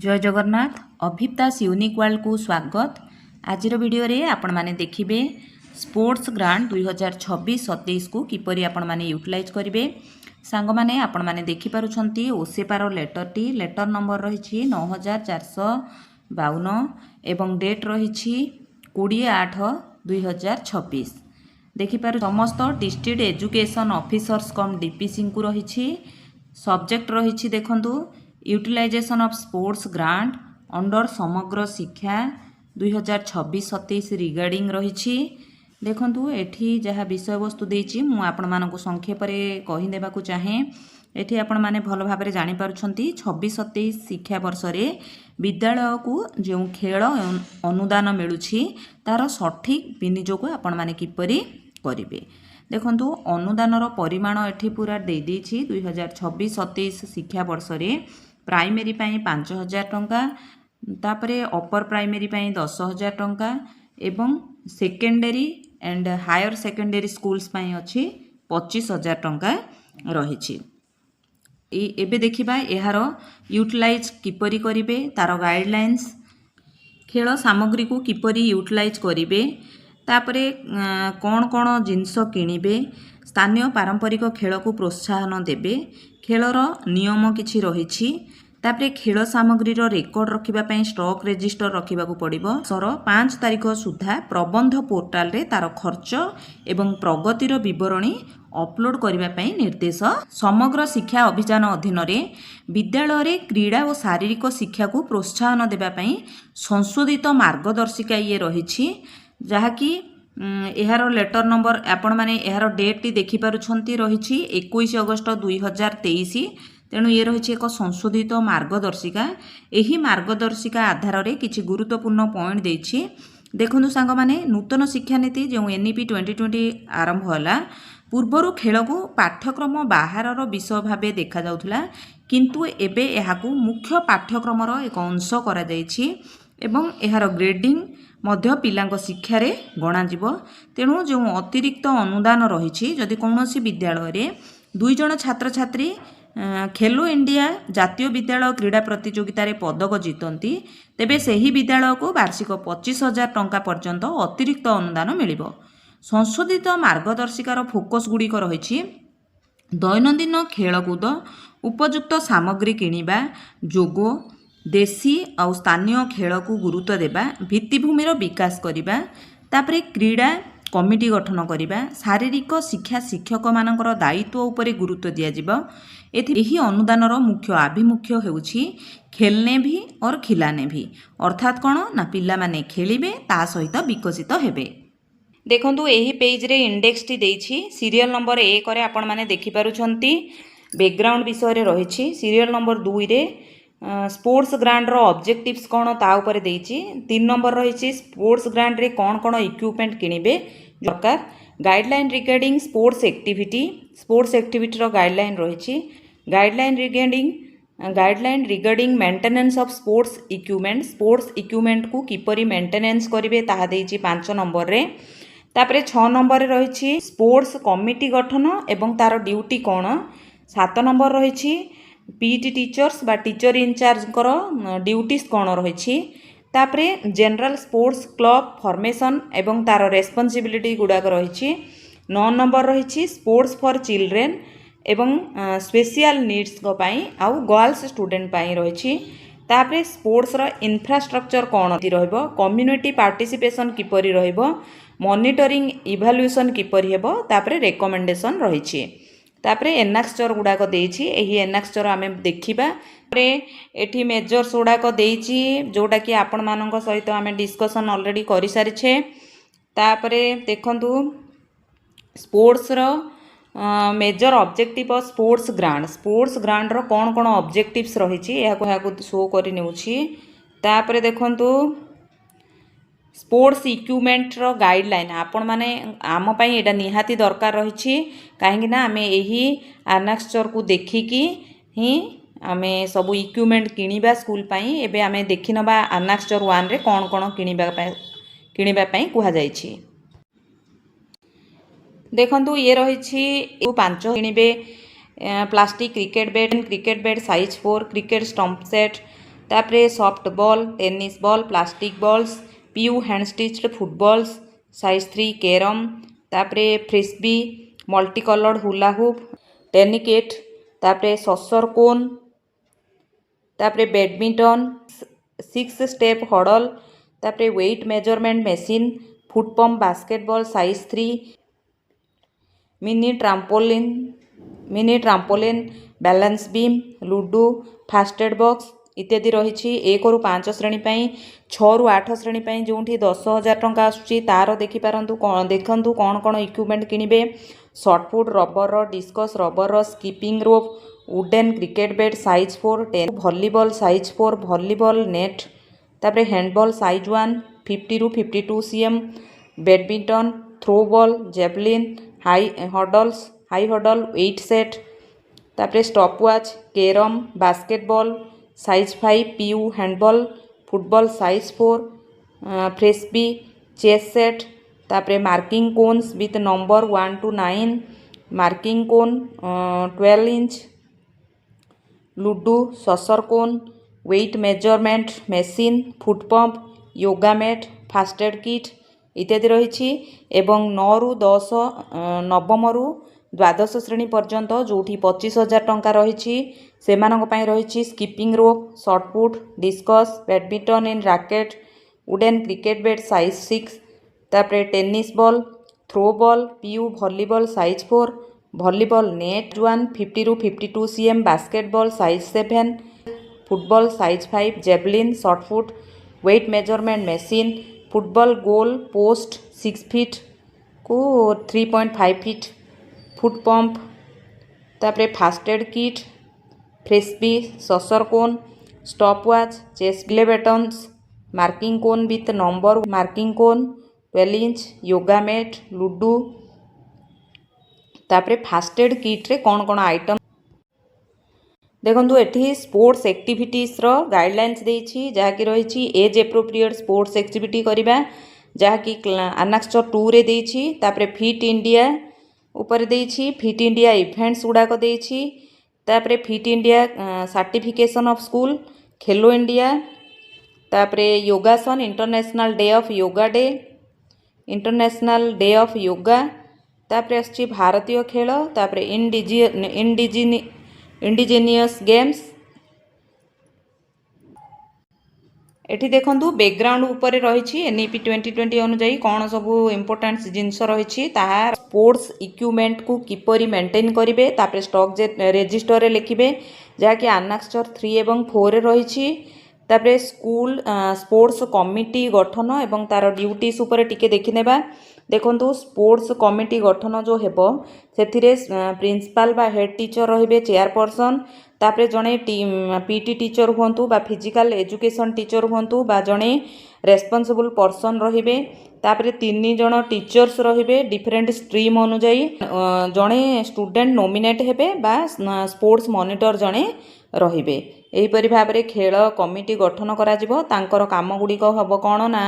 जय Jagannath अभिप्तास unique world को स्वागत। आज वीडियो रे आपण माने देखिबे स्पोर्ट्स ग्रांड 2026-27 को किपरि आपण माने यूटिलाइज करिवे। सांग माने आपण माने देखि पारुछंती ओसेपार लेटर नंबर रहिछि 9452 एवं डेट रहिछि 20/8/2026। देखि पारु समस्त district education officers cum DPC को रहिछि। सब्जेक्ट रहिछि देखंतु utilisation of sports grant under Samagra Shiksha 2026-27 regarding रहिछि। देखंतु एठी जहाँ विषय वस्तु देछि मु आपण मानकु संक्षेप रे कहि देबाकू चाहे। एठी आपण माने भल भाबरे जानि पारुछंती 26-27 शिक्षा वर्ष रे विद्यालय को जो खेल अनुदान मिलुछि तार सठिक विनियोग आपण माने किपरि करिवे। देखंतु अनुदानर परिमाण एठी पूरा दे देछि 2026-27 शिक्षा वर्ष रे प्राइमरी पाई 5000 टंका, तापरे अपर प्राइमरी पाई 10,000 टंका एवं secondary and higher secondary schools पाई अछि 25,000 टंका रहिछि। एबे देखिबा एहार यूटिलाइज किपरि करिवे, तार गाइडलाइंस, खेल सामग्री को किपरि यूटिलाइज करिवे, तापरे कौन कौन जिनस किनिबे, स्थानीय पारंपरिक खेल को प्रोत्साहन देबे, खेलर नियम किछि रहिछि, तापरे खेल सामग्री रेकर्ड रखिबा पई स्टॉक रजिस्टर रखिबा को पड़िबो। 5 तारिख सुधा प्रबंध पोर्टाल रे तार खर्च एवं प्रगतिर विवरणी अपलोड करिबा पई निर्देश। समग्र शिक्षा अभियान अधीन रे विद्यालय रे क्रीड़ा और शारीरिक शिक्षा को प्रोत्साहन देबा पई संशोधित मार्गदर्शिका ये रहिछि, जहाँकि एहार लेटर नंबर आपण माने एहार डेट देखि पारुछंती रहिछि 21 अगस्त 2023। तेणु ये रही एक संशोधित मार्गदर्शिका। यही मार्गदर्शिका आधार रे किछि गुरुत्वपूर्ण पॉइंट देछि। देखंतु सांग माने नूतन शिक्षा नीति जो एनईपी 2020 आरंभ होला पूर्वरु खेल को पाठ्यक्रम बाहरर विषय भाबे देखा जाउथला, किंतु एबे एहाकू मुख्य पाठ्यक्रमर एक अंश करा जाइछि एवं एहार ग्रेडिंग मध्य पिलांक शिक्षा रे गणा जीवो। तेणु जो अतिरिक्त अनुदान रहिछि जदि कौनसी विद्यालय रे 2 जण छात्र छात्री खेलो इंडिया जातीय विद्यालय क्रीड़ा प्रतियोगिता रे पदक जीतती तेबे सही विद्यालय को वार्षिक 25,000 टंका पर्यंत अतिरिक्त अनुदान मिलिबो। संशोधित मार्गदर्शिकार फोकस गुड़िक रही दैनंदिन खेलकूद, उपयुक्त सामग्री किनिबा, जोग, देशी और स्थानीय खेल को गुरुत्व देबा, भित्तिभूमिर विकास करिबा, तापरे क्रीड़ा कमिटी गठन करिबा, शारीरिक शिक्षा शिक्षक मानकर दायित्व उपरे गुरुत्व दिया जिवो। एही अनुदानर मुख्य आभिमुख्य हेउछि खेलने भी और खिलाने भी, अर्थात कौन ना पिला माने खेलिबे ता सहित विकसित हेबे। देखंतु एही पेज रे इंडेक्स टी देछि सीरियल नंबर 1 रे आपण माने देखि पारुछंती बैकग्राउंड विषय रे रहिछि। सीरियल नंबर 2 रे स्पोर्ट्स ग्रांड रो ऑब्जेक्टिव्स कोन ता ऊपर देछि। 3 नंबर रहिछि स्पोर्ट्स ग्रांड रे कोन कोन इक्विपमेंट किनिबे दरकार, गाइडलाइन रिगार्डिंग स्पोर्ट्स एक्टिविटी रो गाइडलाइन रहिछि, guideline regarding maintenance of sports equipment को किपरि मेंटेनेंस करिवे ताहा देछि 5 नंबर रे। तापरे 6 नंबर रे रहिछि स्पोर्ट्स कमिटी गठन एवं तार ड्यूटी कोन। 7 नंबर रहिछि पीटी टीचर्स बा टीचर इंचार्ज करो ड्यूटीज कोन रहिछि। तापरे जनरल स्पोर्ट्स क्लब फॉर्मेशन एवं तार रेस्पॉन्सिबिलिटी गुडाक रहिछि। 9 नंबर रहिछि स्पोर्ट्स फॉर चिल्ड्रेन एवं स्पेशल नीड्स को पाई आउ गर्ल्स स्टूडेंट पाई रहिछि। तापरे स्पोर्ट्स रो इंफ्रास्ट्रक्चर कोन रहइबो, कम्युनिटी पार्टिसिपेशन किपरि रहइबो, मॉनिटरिंग इवैल्यूएशन किपरि हेबो, तापरे रिकमेंडेशन रहिछि। तापरे एनाक्सचर गुडाक देछि। एही एनाक्सचर आमे देखिबा। तापरे एठी मेजर्स गुडाक देछि जोटा कि आपण मानक सहित आमे डिस्कशन ऑलरेडी करि सारिछे। तापरे देखंतु स्पोर्ट्स रो major objective of sports grant रो कौन कौन ऑब्जेक्टिव्स रहिछि एहाको शो करि नेउछि। तापरे देखंतु स्पोर्ट्स इक्विपमेंट रो गाइडलाइन आपण माने आम पई एटा निहाती दरकार रहिछि, काहेकि ना आमे एही एनाक्सचर को देखिकी ही आमे सब इक्विपमेंट किनिबा स्कूल पई। एबे आमे देखिनबा एनाक्सचर 1 रे कौन कौन किनिबा पई कुहा जाइछि। देखंतु ये रही 5 किनिबे plastic cricket bat size 4 cricket stump set, तापरे soft ball, tennis ball, plastic balls, PU hand stitched footballs, size 3 carrom, तापरे frisbee, multi coloured hula hoop, tennikoit, तापरे ससर कोन, तापरे बैडमिंटन, 6 स्टेप हडल, तापरे weight measurement machine, foot pump basketball size 3, mini trampoline, balance beam, ludo, first aid box इत्यादि रही। 1 ରୁ 5 श्रेणी 6 ରୁ 8 श्रेणी जो 10,000 टंका आसुची तार देखिपारंतु देखंतु कौन कौन इक्विपमेंट किनिबे। Shot put rubber, discus rubber, skipping rope, wooden cricket bat size 4, volleyball size 4, volleyball net, तापरे हैंडबॉल साइज 1 50 ରୁ 52 cm, badminton, throw ball, javelin, high hurdle 8 set, तापरे stop watch, carrom, basketball size 5, PU handball, football size 4, frisbee, chess set, तापरे marking cones with number 1 to 9, marking cone 12 inch, ludo, saucer cone, weight measurement machine, foot pump, yoga mat, first aid kit इत्यादि रही। एवं 9 ରୁ 10 नवम ରୁ द्वादश श्रेणी पर्यंत जो 25,000 टंका रही से रही skipping rope, shot put, discus, badminton in racket, wooden cricket bat size 6, तापरे tennis ball, throw ball, PU volleyball size 4, volleyball net 1 50 ରୁ 52 cm, basketball size 7, football size 5, javelin, shot put, weight measurement machine, football goal post 6 feet को 3.5 feet, foot pump, तापरे first aid kit, frisbee, saucer cone, stop watch, chess play buttons, marking cone with number, marking cone 12 inch, yoga mat, ludo, तापरे first aid kit रे कौन कौन item देखो एठी sports activities रो guidelines देछि जहाँकि रही एज एप्रोप्रिएट स्पोर्ट्स एक्टिविटी करवा जहाँकि आनाक्सर 2 रे देछि, तापरे फिट इंडिया ऊपर देछि, फिट इंडिया इवेंट्स गुड़ाक देछि, तापरे fit India certification of school, Khelo India, तापरे योगासन international day of yoga day, international day of yoga, तापरे आछि भारतीय खेल, तापरे इंडिजिनियस गेम्स। एठी देखंतु बैकग्राउंड ऊपर रही एनईपी 2020 अनुजाई कौन सब इम्पोर्टाट जिनस रही स्पोर्ट्स इक्विपमेंट को किपरि मेंटेन करेंगे, तापर स्टॉक रजिस्टर रे लिखिबे जहाँकि आनाक्सर 3 एवं 4 रही। तापर स्कूल स्पोर्ट्स कमिटी गठन एवं तार ड्यूटीज उपर टिके देखिनेबा। देखंतु स्पोर्ट्स कमिटी गठन जो हेबो सेथिरे प्रिंसिपल बा हेड टीचर रहिबे चेयरपर्सन, तापरे जड़े पीटी टीचर हुंतु बा फिजिकल एजुकेशन टीचर हुंतु बा जड़े रेस्पॉन्सिबल पर्सन रहिबे, तापरे 3 जण टीचर्स रहिबे डिफरेंट स्ट्रीम अनुजाई, जड़े स्टूडेंट नॉमिनेट हेबे बा स्पोर्ट्स मॉनिटर जड़े रहिबे। एहीपरि भाबरे खेल कमिटी गठन करा जिवो। तांकर काम गुड़िक हबो कौन ना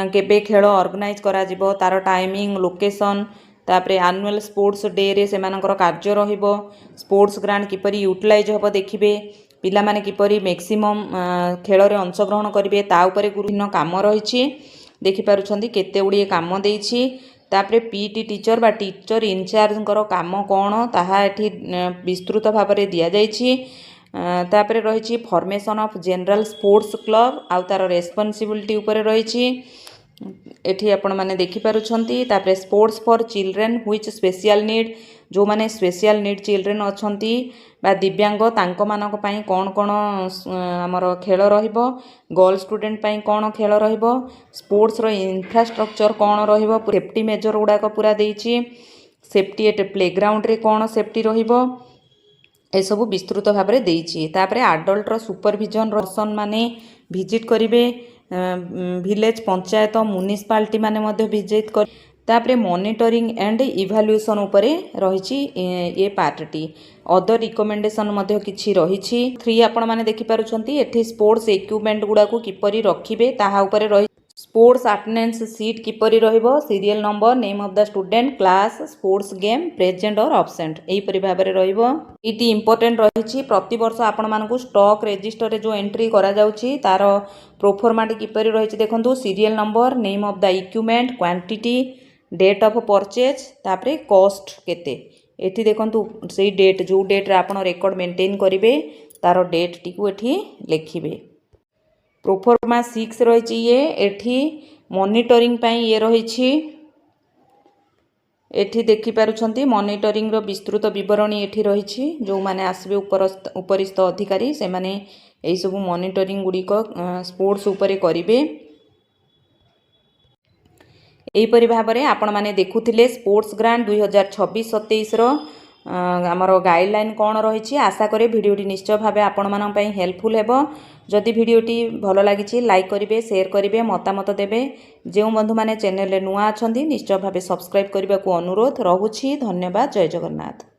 केबे खेल ऑर्गेनाइज करा जिवो, तार टाइमिंग, लोकेशन, तापरे एनुअल स्पोर्ट्स डे रे सेमानकर कार्य रहिबो, स्पोर्ट्स ग्रांट किपरि यूटिलाइज हबो देखिबे, पिला माने किपरि मैक्सिमम खेल रे अंशग्रहण करिवे ता उपरे गुरुभिन्न काम रहिछि। देखि पारुछंती केते गुडी काम देइछि। तापरे पीटी टीचर बा टीचर इनचार्जकर काम कौन ताहा एठी विस्तृत भाव में दिया जाइछि। तापरे रही formation of general sports club आउ तार रेस्पॉन्सिबिलिटी ऊपर रही एठी आपण माने देखि पारुछंती। तापरे sports for children which special need, जो माने स्पेशल नीड चिल्ड्रेन अछंती बा दिव्यांग तांको मानक पई कोन कोन हमर खेल रहिबो, गर्ल स्टूडेंट पई कोन खेल रहिबो, स्पोर्ट्स रो इंफ्रास्ट्रक्चर कोन रहिबो, सेफ्टी मेजर गुडाक पूरा देइछि, सेफ्टी एट प्लेग्राउंड रे कोन सेफ्टी रहिबो ए सब विस्तृत भाव में देइछि। तापरे आडल्ट सुपरविजन पर्सन माने विजिट करिवे, विलेज पंचायत म्युनिसिपालिटी माने मध्य विजिट कर। तापरे मॉनिटरिंग एंड इवैल्यूएशन उपरे रहिछि ये पार्टटी। अदर रिकमेंडेशन मध्य किछि रहिछि। 3 आपण माने देखि पारुछंती एठी स्पोर्ट्स इक्विपमेंट गुडा को किपरि रखिबे ताहा उपरे रहि स्पोर्ट्स अटेंडेंस सीट किपरि रहिबो serial number name of the student class sports game present और अब्सेंट एहीपरि भाव में रहिबो। इटी इंपोर्टेंट रही प्रति वर्ष आपण मानकु स्टॉक रजिस्टर रे जो एंट्री करा जाउची तार प्रोफॉर्माटी किपरि रहिछि देखंतु serial number name of the equipment quantity date of purchase तापरे कॉस्ट केते एठी देखंतु सेही डेट जो डेट रे आपण रेकॉर्ड मेंटेन करिवे तार डेट टी को एठी लिखिबे। प्रोफॉर्मा 6 रही ये एठी मॉनिटरिंग पाई ये रही एठी देखि पारुछंती मॉनिटरिंग रो विस्तृत विवरणी एठी रही जो माने आसबे उपरिस्थ अधिकारी से माने एई सब मॉनिटरिंग गुडी को स्पोर्ट्स उपरे करिवे। एहीपरि भाव में आपण माने देखुथिले स्पोर्ट्स ग्रांट 2026-27 रो आमर गाइडलाइन कौन रही आशा करे भिडियोटी निश्चय भाव आपण मान हेल्पफुल हेबो। जदि भिडियोटी भल लगी लाइक करेंगे शेयर करेंगे मतामत देवे। जो बंधु मैंने चैनल नुआ अच्छा निश्चय भाव सब्सक्राइब करने को अनुरोध रहुछि। धन्यवाद। जय जगन्नाथ।